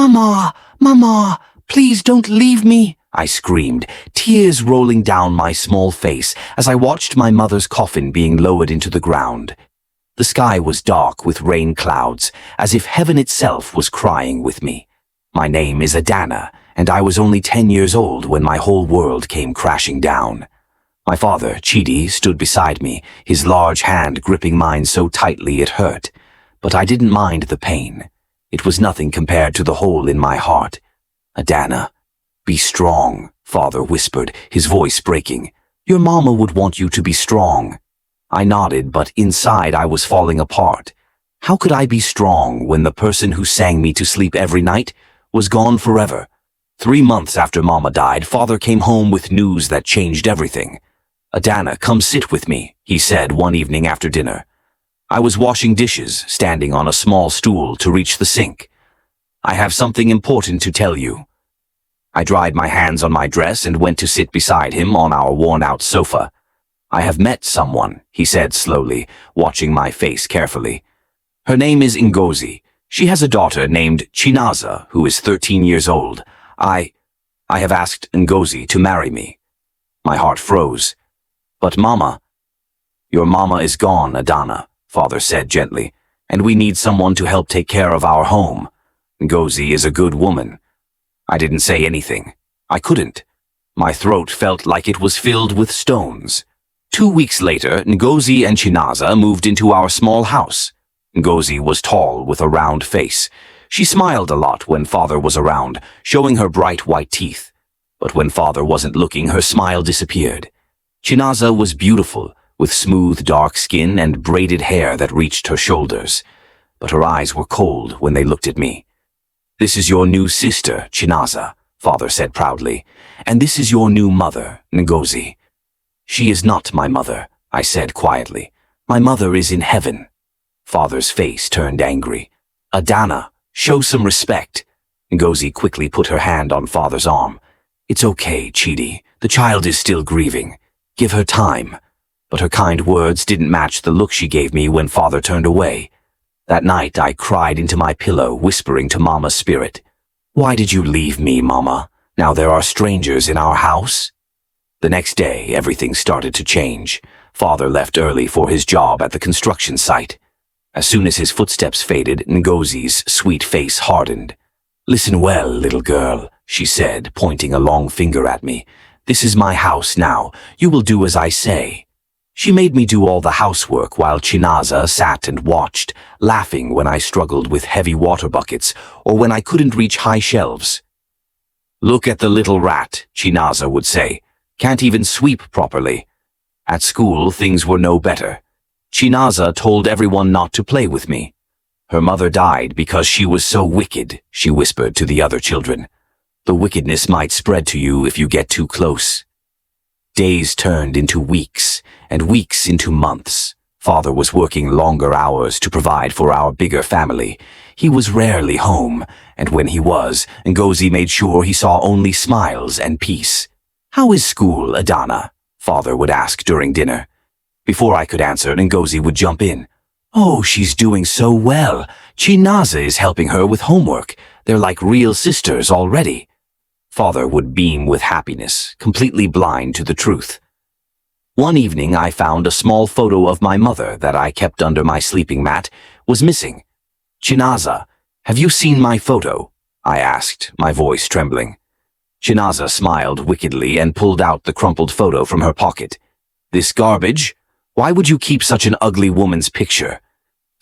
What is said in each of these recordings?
Mama, Mama, please don't leave me, I screamed, tears rolling down my small face as I watched my mother's coffin being lowered into the ground. The sky was dark with rain clouds, as if heaven itself was crying with me. My name is Adana, and I was only 10 years old when my whole world came crashing down. My father, Chidi, stood beside me, his large hand gripping mine so tightly it hurt. But I didn't mind the pain. It was nothing compared to the hole in my heart. Adana, be strong, Father whispered, his voice breaking. Your mama would want you to be strong. I nodded, but inside I was falling apart. How could I be strong when the person who sang me to sleep every night was gone forever? 3 months after Mama died, Father came home with news that changed everything. Adana, come sit with me, he said one evening after dinner. I was washing dishes, standing on a small stool to reach the sink. I have something important to tell you. I dried my hands on my dress and went to sit beside him on our worn-out sofa. I have met someone, he said slowly, watching my face carefully. Her name is Ngozi. She has a daughter named Chinaza, who is 13 years old. I have asked Ngozi to marry me. My heart froze. But Mama, your mama is gone, Adana, Father said gently, and we need someone to help take care of our home. Ngozi is a good woman. I didn't say anything. I couldn't. My throat felt like it was filled with stones. 2 weeks later, Ngozi and Chinaza moved into our small house. Ngozi was tall with a round face. She smiled a lot when Father was around, showing her bright white teeth. But when Father wasn't looking, her smile disappeared. Chinaza was beautiful, with smooth dark skin and braided hair that reached her shoulders. But her eyes were cold when they looked at me. This is your new sister, Chinaza, Father said proudly. And this is your new mother, Ngozi. She is not my mother, I said quietly. My mother is in heaven. Father's face turned angry. Adana, show some respect. Ngozi quickly put her hand on Father's arm. It's okay, Chidi. The child is still grieving. Give her time. But her kind words didn't match the look she gave me when Father turned away. That night I cried into my pillow, whispering to Mama's spirit. Why did you leave me, Mama? Now there are strangers in our house? The next day, everything started to change. Father left early for his job at the construction site. As soon as his footsteps faded, Ngozi's sweet face hardened. Listen well, little girl, she said, pointing a long finger at me. This is my house now. You will do as I say. She made me do all the housework while Chinaza sat and watched, laughing when I struggled with heavy water buckets or when I couldn't reach high shelves. Look at the little rat, Chinaza would say. Can't even sweep properly. At school, things were no better. Chinaza told everyone not to play with me. Her mother died because she was so wicked, she whispered to the other children. The wickedness might spread to you if you get too close. Days turned into weeks, and weeks into months. Father was working longer hours to provide for our bigger family. He was rarely home, and when he was, Ngozi made sure he saw only smiles and peace. How is school, Adana? Father would ask during dinner. Before I could answer, Ngozi would jump in. Oh, she's doing so well. Chinaza is helping her with homework. They're like real sisters already. Father would beam with happiness, completely blind to the truth. One evening I found a small photo of my mother that I kept under my sleeping mat was missing. Chinaza, have you seen my photo? I asked, my voice trembling. Chinaza smiled wickedly and pulled out the crumpled photo from her pocket. This garbage? Why would you keep such an ugly woman's picture?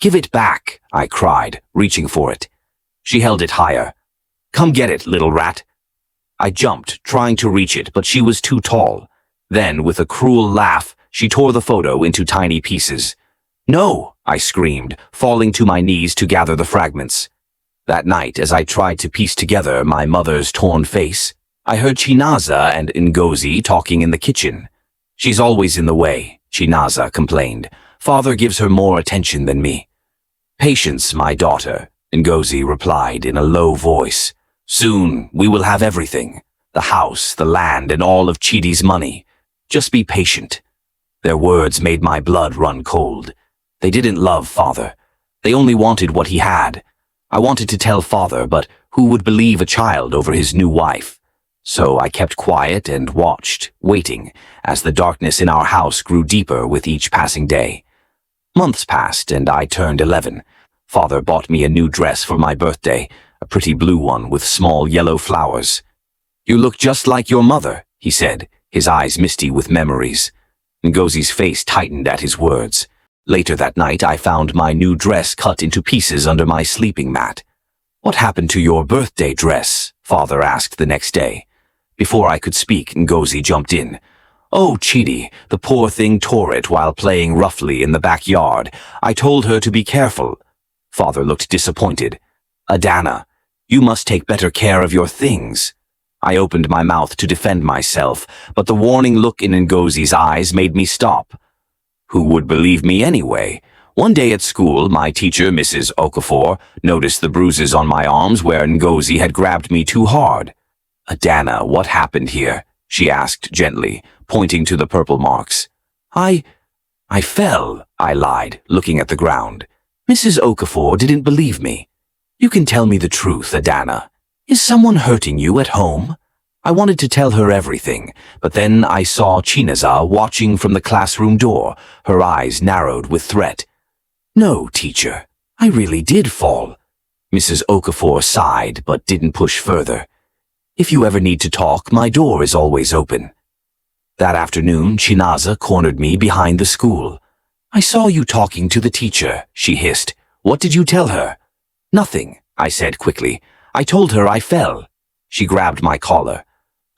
Give it back, I cried, reaching for it. She held it higher. Come get it, little rat. I jumped, trying to reach it, but she was too tall. Then, with a cruel laugh, she tore the photo into tiny pieces. No, I screamed, falling to my knees to gather the fragments. That night, as I tried to piece together my mother's torn face, I heard Chinaza and Ngozi talking in the kitchen. She's always in the way, Chinaza complained. Father gives her more attention than me. Patience, my daughter, Ngozi replied in a low voice. Soon, we will have everything. The house, the land, and all of Chidi's money. Just be patient. Their words made my blood run cold. They didn't love Father. They only wanted what he had. I wanted to tell Father, but Who would believe a child over his new wife? So I kept quiet and watched, waiting, as the darkness in our house grew deeper with each passing day. Months passed and I turned 11. Father bought me a new dress for my birthday, a pretty blue one with small yellow flowers. "You look just like your mother," he said, his eyes misty with memories. Ngozi's face tightened at his words. Later that night I found my new dress cut into pieces under my sleeping mat. "What happened to your birthday dress?" Father asked the next day. Before I could speak, Ngozi jumped in. "Oh, Chidi, the poor thing tore it while playing roughly in the backyard. I told her to be careful." Father looked disappointed. "Adana, you must take better care of your things." I opened my mouth to defend myself, but the warning look in Ngozi's eyes made me stop. Who would believe me anyway? One day at school, my teacher, Mrs. Okafor, noticed the bruises on my arms where Ngozi had grabbed me too hard. "Adana, what happened here?" she asked gently, pointing to the purple marks. I fell," I lied, looking at the ground. "Mrs. Okafor didn't believe me." "You can tell me the truth, Adana. Is someone hurting you at home?" I wanted to tell her everything, but then I saw Chinaza watching from the classroom door, her eyes narrowed with threat. "No, teacher, I really did fall." Mrs. Okafor sighed but didn't push further. "If you ever need to talk, my door is always open." That afternoon, Chinaza cornered me behind the school. "I saw you talking to the teacher," she hissed. "What did you tell her?" "Nothing," I said quickly. "I told her I fell." She grabbed my collar.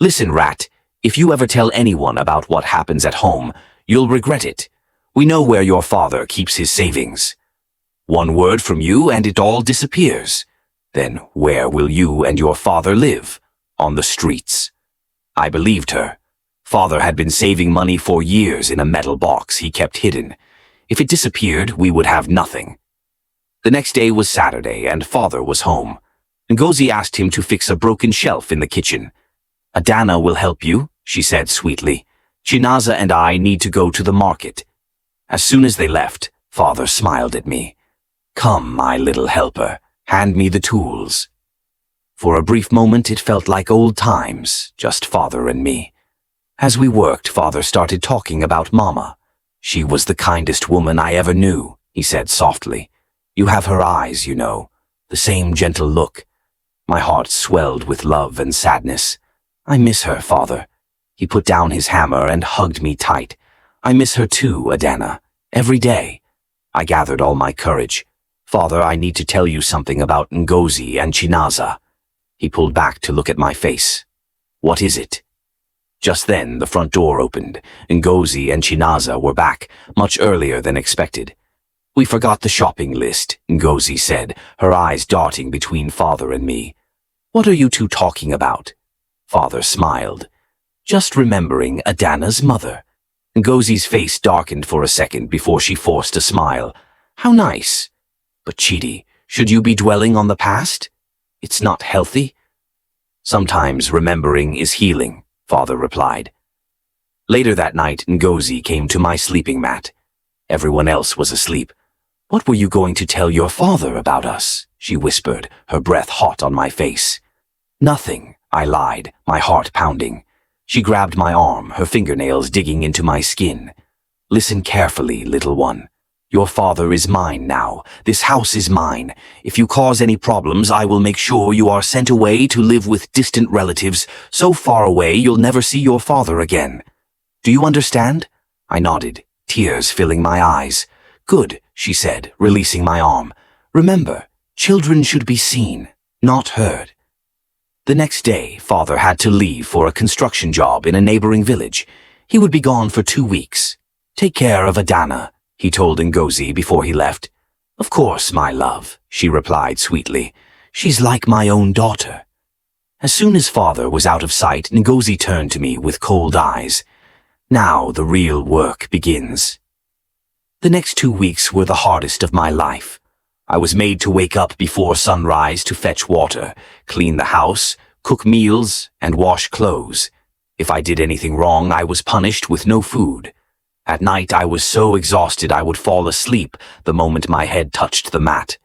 "Listen, rat, if you ever tell anyone about what happens at home, you'll regret it. We know where your father keeps his savings. One word from you and it all disappears. Then where will you and your father live? On the streets." I believed her. Father had been saving money for years in a metal box he kept hidden. If it disappeared, we would have nothing. The next day was Saturday and Father was home. Ngozi asked him to fix a broken shelf in the kitchen. "Adana will help you," she said sweetly. "Chinaza and I need to go to the market." As soon as they left, Father smiled at me. "Come, my little helper, hand me the tools." For a brief moment it felt like old times, just Father and me. As we worked, Father started talking about Mama. "She was the kindest woman I ever knew," he said softly. "You have her eyes, you know, the same gentle look." My heart swelled with love and sadness. "I miss her, Father." He put down his hammer and hugged me tight. "I miss her too, Adana. Every day." I gathered all my courage. "Father, I need to tell you something about Ngozi and Chinaza." He pulled back to look at my face. "What is it?" Just then, the front door opened. Ngozi and Chinaza were back, much earlier than expected. "We forgot the shopping list," Ngozi said, her eyes darting between Father and me. "What are you two talking about?" Father smiled. "Just remembering Adana's mother." Ngozi's face darkened for a second before she forced a smile. "How nice. But Chidi, should you be dwelling on the past? It's not healthy." "Sometimes remembering is healing," Father replied. Later that night, Ngozi came to my sleeping mat. Everyone else was asleep. "What were you going to tell your father about us?" she whispered, her breath hot on my face. "Nothing," I lied, my heart pounding. She grabbed my arm, her fingernails digging into my skin. "Listen carefully, little one. Your father is mine now. This house is mine. If you cause any problems, I will make sure you are sent away to live with distant relatives, so far away you'll never see your father again. Do you understand?" I nodded, tears filling my eyes. "Good," she said, releasing my arm. "Remember, children should be seen, not heard." The next day, Father had to leave for a construction job in a neighboring village. He would be gone for 2 weeks. "Take care of Adana," he told Ngozi before he left. "Of course, my love," she replied sweetly. "She's like my own daughter." As soon as Father was out of sight, Ngozi turned to me with cold eyes. "Now the real work begins." The next 2 weeks were the hardest of my life. I was made to wake up before sunrise to fetch water, clean the house, cook meals, and wash clothes. If I did anything wrong, I was punished with no food. At night, I was so exhausted I would fall asleep the moment my head touched the mat.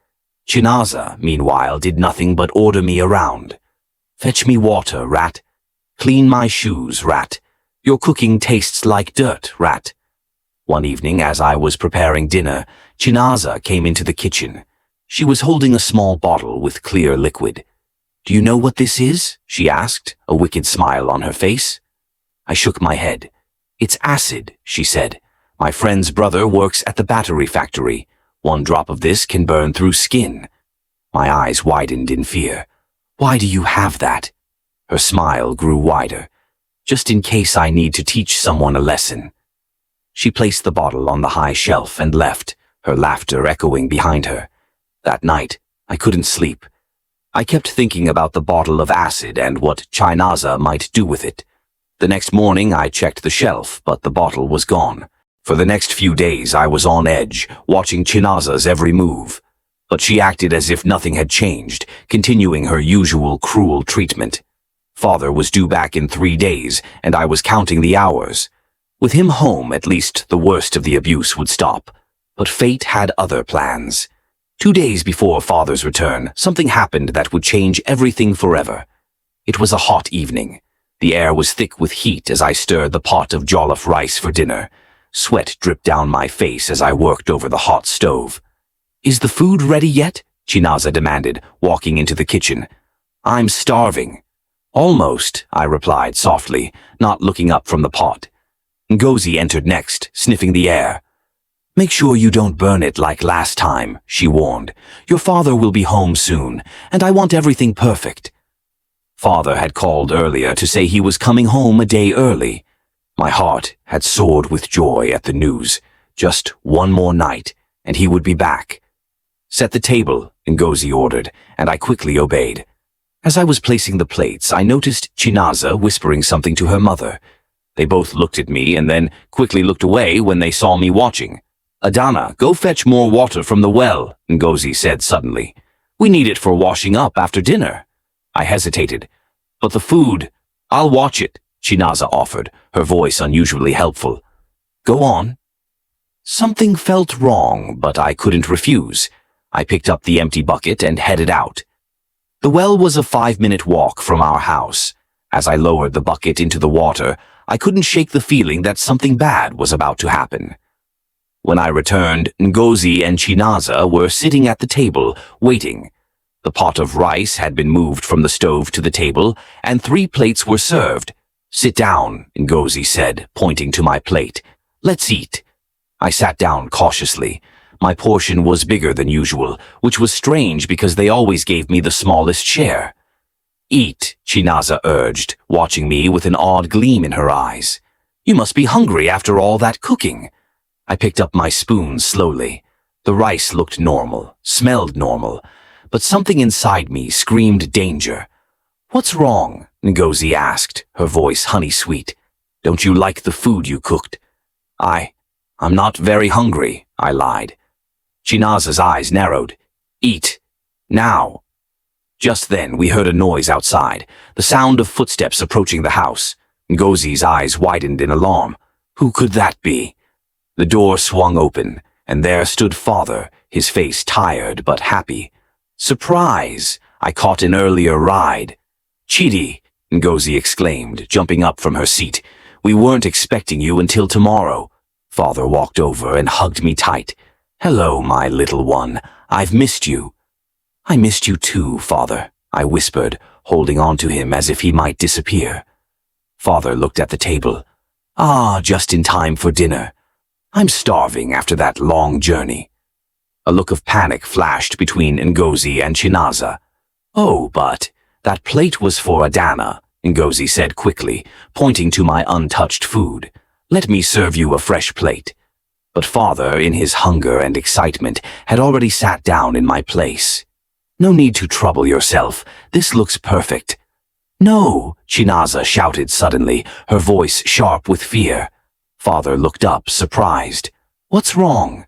Chinaza, meanwhile, did nothing but order me around. Fetch me water, rat. Clean my shoes, rat. Your cooking tastes like dirt, rat. One evening, as I was preparing dinner, Chinaza came into the kitchen. She was holding a small bottle with clear liquid. "Do you know what this is?" she asked, a wicked smile on her face. I shook my head. "It's acid," she said. "My friend's brother works at the battery factory. One drop of this can burn through skin." My eyes widened in fear. "Why do you have that?" Her smile grew wider. "Just in case I need to teach someone a lesson." She placed the bottle on the high shelf and left, her laughter echoing behind her. That night, I couldn't sleep. I kept thinking about the bottle of acid and what Chinaza might do with it. The next morning, I checked the shelf, but the bottle was gone. For the next few days, I was on edge, watching Chinaza's every move. But she acted as if nothing had changed, continuing her usual cruel treatment. Father was due back in 3 days, and I was counting the hours. With him home, at least the worst of the abuse would stop. But fate had other plans. 2 days before Father's return, something happened that would change everything forever. It was a hot evening. The air was thick with heat as I stirred the pot of jollof rice for dinner. Sweat dripped down my face as I worked over the hot stove. "Is the food ready yet?" Chinaza demanded, walking into the kitchen. "I'm starving." "Almost," I replied softly, not looking up from the pot. Ngozi entered next, sniffing the air. "Make sure you don't burn it like last time," she warned. "Your father will be home soon, and I want everything perfect." Father had called earlier to say he was coming home a day early. My heart had soared with joy at the news. Just one more night, and he would be back. "Set the table," Ngozi ordered, and I quickly obeyed. As I was placing the plates, I noticed Chinaza whispering something to her mother. They both looked at me and then quickly looked away when they saw me watching. "Adana, go fetch more water from the well," Ngozi said suddenly. "We need it for washing up after dinner." I hesitated. "But the food—" "I'll watch it," Chinaza offered, her voice unusually helpful. "Go on." Something felt wrong, but I couldn't refuse. I picked up the empty bucket and headed out. The well was a 5-minute walk from our house. As I lowered the bucket into the water, I couldn't shake the feeling that something bad was about to happen. When I returned, Ngozi and Chinaza were sitting at the table, waiting. The pot of rice had been moved from the stove to the table, and 3 plates were served. "Sit down," Ngozi said, pointing to my plate. "Let's eat." I sat down cautiously. My portion was bigger than usual, which was strange because they always gave me the smallest share. "Eat," Chinaza urged, watching me with an odd gleam in her eyes. "You must be hungry after all that cooking." I picked up my spoon slowly. The rice looked normal, smelled normal, but something inside me screamed danger. "What's wrong?" Ngozi asked, her voice honey-sweet. "Don't you like the food you cooked?" I'm not very hungry," I lied. Chinaza's eyes narrowed. "Eat. Now." Just then we heard a noise outside, the sound of footsteps approaching the house. Ngozi's eyes widened in alarm. Who could that be? The door swung open, and there stood Father, his face tired but happy. "Surprise! I caught an earlier ride." "Chidi," Ngozi exclaimed, jumping up from her seat. "We weren't expecting you until tomorrow." Father walked over and hugged me tight. "Hello, my little one. I've missed you." "I missed you too, Father," I whispered, holding on to him as if he might disappear. Father looked at the table. Just in time for dinner. I'm starving after that long journey." A look of panic flashed between Ngozi and Chinaza. "Oh, but that plate was for Adana," Ngozi said quickly, pointing to my untouched food. "Let me serve you a fresh plate." But Father, in his hunger and excitement, had already sat down in my place. "No need to trouble yourself. This looks perfect." "No!" Chinaza shouted suddenly, her voice sharp with fear. Father looked up, surprised. "What's wrong?"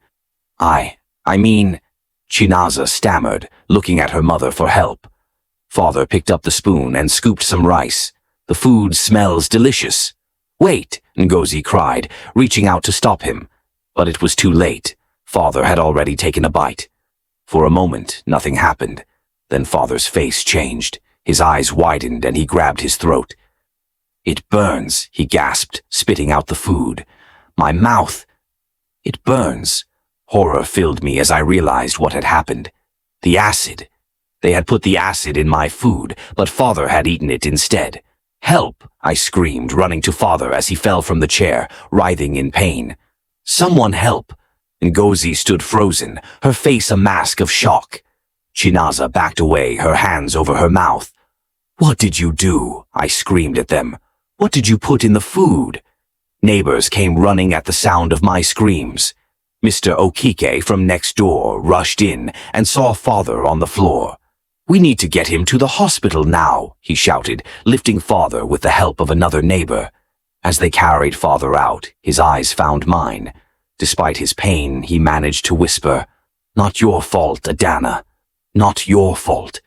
I mean, Chinaza stammered, looking at her mother for help. Father picked up the spoon and scooped some rice. "The food smells delicious." "Wait!" Ngozi cried, reaching out to stop him. But it was too late. Father had already taken a bite. For a moment, nothing happened. Then Father's face changed. His eyes widened and he grabbed his throat. "It burns," he gasped, spitting out the food. "My mouth. It burns." Horror filled me as I realized what had happened. The acid. They had put the acid in my food, but Father had eaten it instead. "Help!" I screamed, running to Father as he fell from the chair, writhing in pain. "Someone help!" Ngozi stood frozen, her face a mask of shock. Chinaza backed away, her hands over her mouth. "What did you do?" I screamed at them. "What did you put in the food?" Neighbors came running at the sound of my screams. Mr. Okike from next door rushed in and saw Father on the floor. "We need to get him to the hospital now," he shouted, lifting Father with the help of another neighbor. As they carried Father out, his eyes found mine. Despite his pain, he managed to whisper, "Not your fault, Adana. Not your fault."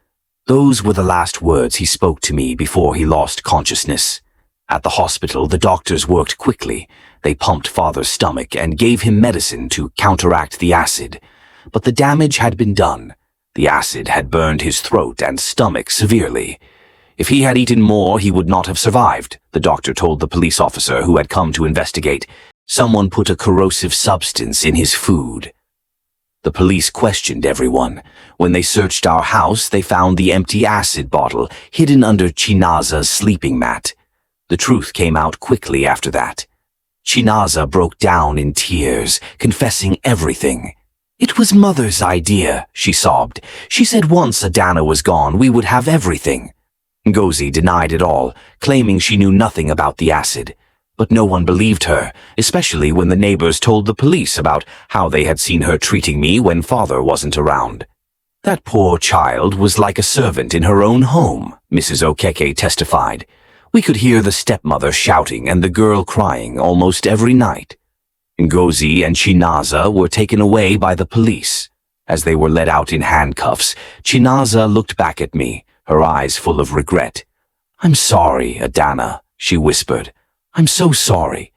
Those were the last words he spoke to me before he lost consciousness. At the hospital, the doctors worked quickly. They pumped Father's stomach and gave him medicine to counteract the acid. But the damage had been done. The acid had burned his throat and stomach severely. If he had eaten more, he would not have survived, the doctor told the police officer who had come to investigate. Someone put a corrosive substance in his food. The police questioned everyone. When they searched our house, they found the empty acid bottle hidden under Chinaza's sleeping mat. The truth came out quickly after that. Chinaza broke down in tears, confessing everything. "It was Mother's idea," she sobbed. "She said once Adana was gone, we would have everything." Ngozi denied it all, claiming she knew nothing about the acid. But no one believed her, especially when the neighbors told the police about how they had seen her treating me when Father wasn't around. "That poor child was like a servant in her own home," Mrs. Okeke testified. "We could hear the stepmother shouting and the girl crying almost every night." Ngozi and Chinaza were taken away by the police. As they were led out in handcuffs, Chinaza looked back at me, her eyes full of regret. "I'm sorry, Adana," she whispered. "I'm so sorry."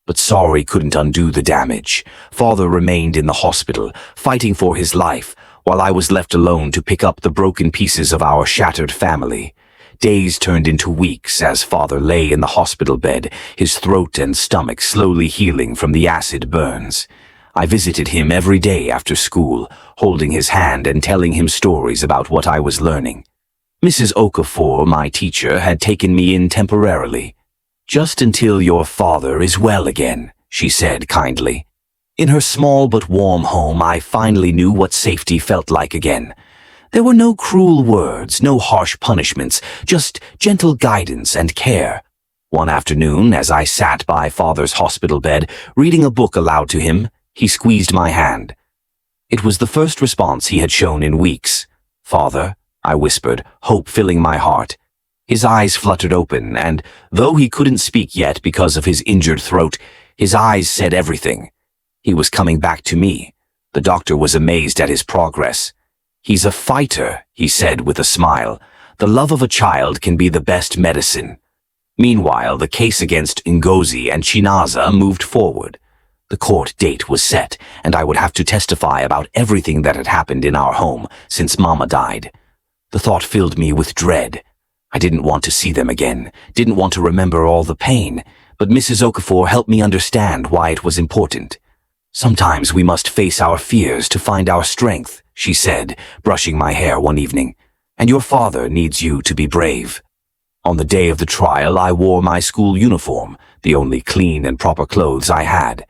But sorry couldn't undo the damage. Father remained in the hospital, fighting for his life, while I was left alone to pick up the broken pieces of our shattered family. Days turned into weeks as Father lay in the hospital bed, his throat and stomach slowly healing from the acid burns. I visited him every day after school, holding his hand and telling him stories about what I was learning. Mrs. Okafor, my teacher, had taken me in temporarily. "Just until your father is well again," she said kindly. In her small but warm home, I finally knew what safety felt like again. There were no cruel words, no harsh punishments, just gentle guidance and care. One afternoon, as I sat by Father's hospital bed, reading a book aloud to him, he squeezed my hand. It was the first response he had shown in weeks. "Father," I whispered, hope filling my heart. His eyes fluttered open, and though he couldn't speak yet because of his injured throat, his eyes said everything. He was coming back to me. The doctor was amazed at his progress. "He's a fighter," he said with a smile. "The love of a child can be the best medicine." Meanwhile, the case against Ngozi and Chinaza moved forward. The court date was set, and I would have to testify about everything that had happened in our home since Mama died. The thought filled me with dread. I didn't want to see them again, didn't want to remember all the pain, but Mrs. Okafor helped me understand why it was important. "Sometimes we must face our fears to find our strength," she said, brushing my hair one evening. "And your father needs you to be brave." On the day of the trial, I wore my school uniform, the only clean and proper clothes I had.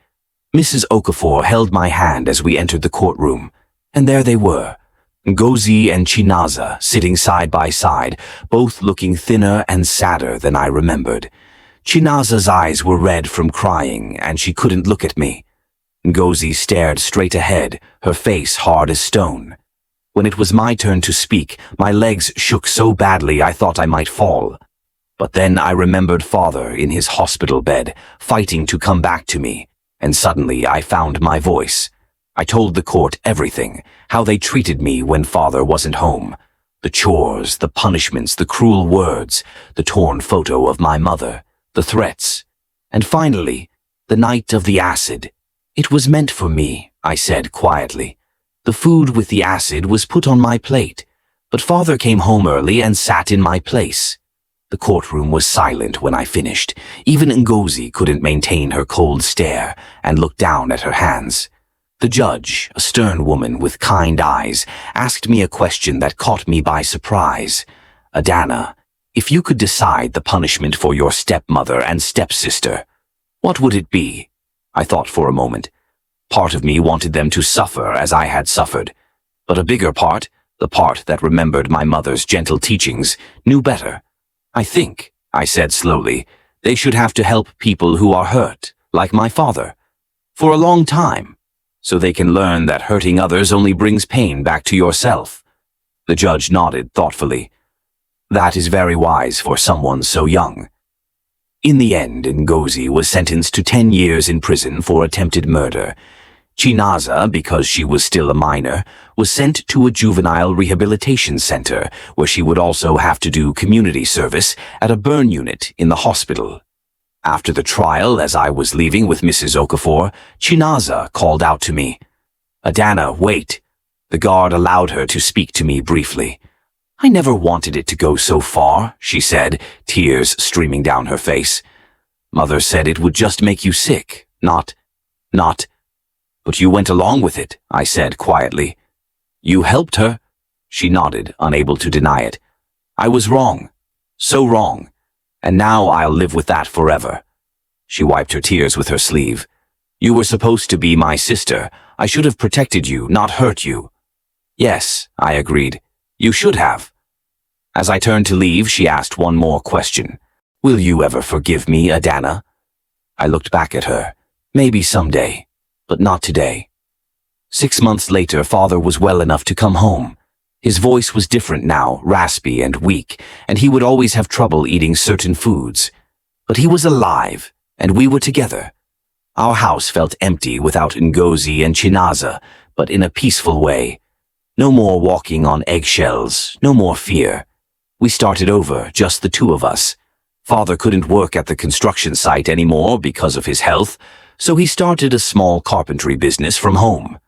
Mrs. Okafor held my hand as we entered the courtroom, and there they were, Ngozi and Chinaza sitting side by side, both looking thinner and sadder than I remembered. Chinaza's eyes were red from crying, and she couldn't look at me. Ngozi stared straight ahead, her face hard as stone. When it was my turn to speak, my legs shook so badly I thought I might fall. But then I remembered Father in his hospital bed, fighting to come back to me, and suddenly I found my voice. I told the court everything, how they treated me when Father wasn't home. The chores, the punishments, the cruel words, the torn photo of my mother, the threats. And finally, the night of the acid. "It was meant for me," I said quietly. The food with the acid was put on my plate, but father came home early and sat in my place. The courtroom was silent when I finished. Even Ngozi couldn't maintain her cold stare and looked down at her hands. The judge, a stern woman with kind eyes, asked me a question that caught me by surprise. Adana, if you could decide the punishment for your stepmother and stepsister, what would it be? I thought for a moment. Part of me wanted them to suffer as I had suffered, but a bigger part, the part that remembered my mother's gentle teachings, knew better. I think, I said slowly, they should have to help people who are hurt, like my father, for a long time, so they can learn that hurting others only brings pain back to yourself. The judge nodded thoughtfully. That is very wise for someone so young. In the end, Ngozi was sentenced to 10 years in prison for attempted murder. Chinaza, because she was still a minor, was sent to a juvenile rehabilitation center where she would also have to do community service at a burn unit in the hospital. After the trial, as I was leaving with Mrs. Okafor, Chinaza called out to me. Adana, wait. The guard allowed her to speak to me briefly. I never wanted it to go so far, she said, tears streaming down her face. Mother said it would just make you sick, not. But you went along with it, I said quietly. You helped her? She nodded, unable to deny it. I was wrong. So wrong. And now I'll live with that forever. She wiped her tears with her sleeve. You were supposed to be my sister. I should have protected you, not hurt you. Yes, I agreed. You should have. As I turned to leave, she asked one more question. Will you ever forgive me, Adana? I looked back at her. Maybe someday, but not today. 6 months later, father was well enough to come home. His voice was different now, raspy and weak, and he would always have trouble eating certain foods. But he was alive, and we were together. Our house felt empty without Ngozi and Chinaza, but in a peaceful way. No more walking on eggshells, no more fear. We started over, just the two of us. Father couldn't work at the construction site anymore because of his health, so he started a small carpentry business from home.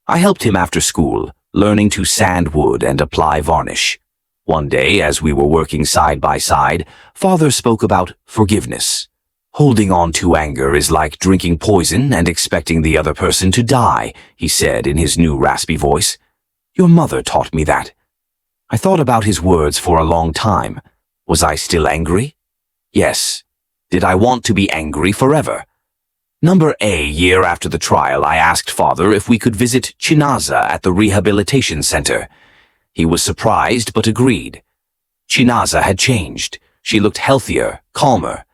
I helped him after school, learning to sand wood and apply varnish. One day, as we were working side by side, father spoke about forgiveness. Holding on to anger is like drinking poison and expecting the other person to die, he said in his new raspy voice. Your mother taught me that. I thought about his words for a long time. Was I still angry? Yes. Did I want to be angry forever? Number A, year after the trial, I asked father if we could visit Chinaza at the rehabilitation center. He was surprised but agreed. Chinaza had changed. She looked healthier, calmer.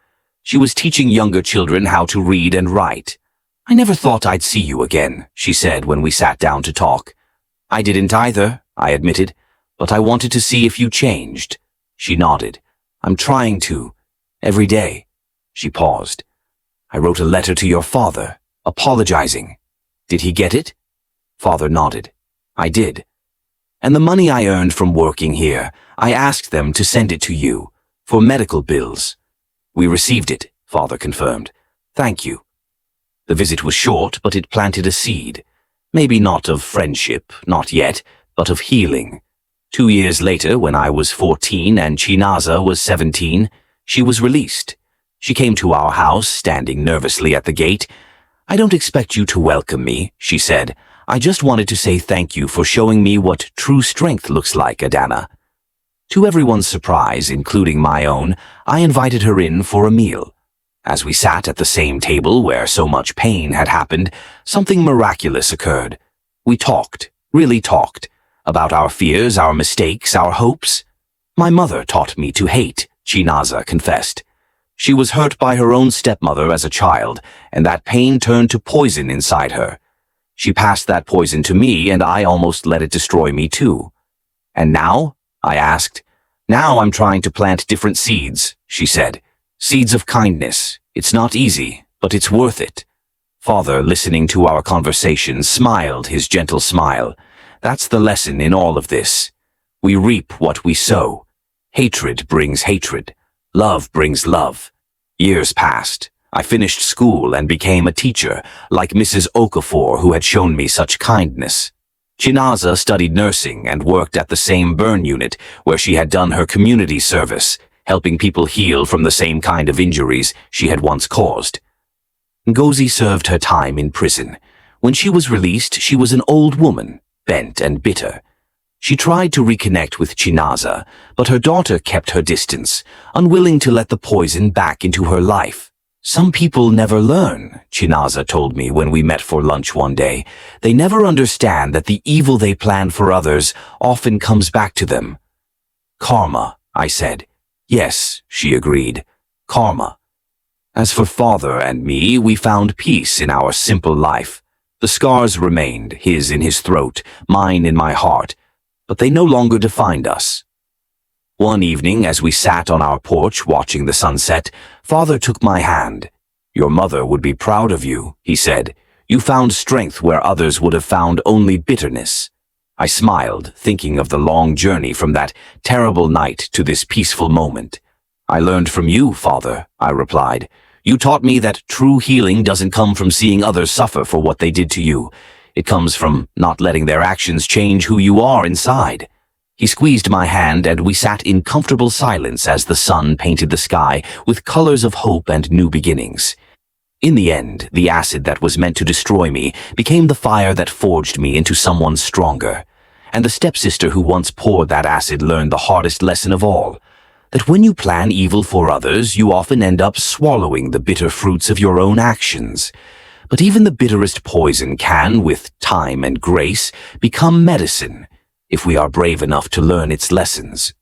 She was teaching younger children how to read and write. I never thought I'd see you again, she said when we sat down to talk. I didn't either, I admitted, but I wanted to see if you changed. She nodded. I'm trying to. Every day. She paused. I wrote a letter to your father, apologizing. Did he get it? Father nodded. I did. And the money I earned from working here, I asked them to send it to you, for medical bills. We received it, father confirmed. Thank you. The visit was short, but it planted a seed. Maybe not of friendship, not yet, but of healing. 2 years later, when I was 14 and Chinaza was 17, she was released. She came to our house, standing nervously at the gate. I don't expect you to welcome me, she said. I just wanted to say thank you for showing me what true strength looks like, Adana. To everyone's surprise, including my own, I invited her in for a meal. As we sat at the same table where so much pain had happened, something miraculous occurred. We talked, really talked, about our fears, our mistakes, our hopes. My mother taught me to hate, Chinaza confessed. She was hurt by her own stepmother as a child, and that pain turned to poison inside her. She passed that poison to me, and I almost let it destroy me too. And now? I asked. Now I'm trying to plant different seeds, she said. Seeds of kindness. It's not easy, but it's worth it. Father, listening to our conversation, smiled his gentle smile. That's the lesson in all of this. We reap what we sow. Hatred brings hatred. Love brings love. Years passed. I finished school and became a teacher, like Mrs. Okafor, who had shown me such kindness. Chinaza studied nursing and worked at the same burn unit where she had done her community service, helping people heal from the same kind of injuries she had once caused. Ngozi served her time in prison. When she was released, she was an old woman, bent and bitter. She tried to reconnect with Chinaza, but her daughter kept her distance, unwilling to let the poison back into her life. Some people never learn, Chinaza told me when we met for lunch one day. They never understand that the evil they plan for others often comes back to them. Karma, I said. Yes, she agreed. Karma. As for father and me, we found peace in our simple life. The scars remained, his in his throat, mine in my heart, but they no longer defined us. One evening, as we sat on our porch watching the sunset, father took my hand. Your mother would be proud of you, he said. You found strength where others would have found only bitterness. I smiled, thinking of the long journey from that terrible night to this peaceful moment. I learned from you, father, I replied. You taught me that true healing doesn't come from seeing others suffer for what they did to you. It comes from not letting their actions change who you are inside. He squeezed my hand and we sat in comfortable silence as the sun painted the sky with colors of hope and new beginnings. In the end, the acid that was meant to destroy me became the fire that forged me into someone stronger. And the stepsister who once poured that acid learned the hardest lesson of all, that when you plan evil for others, you often end up swallowing the bitter fruits of your own actions. But even the bitterest poison can, with time and grace, become medicine, if we are brave enough to learn its lessons.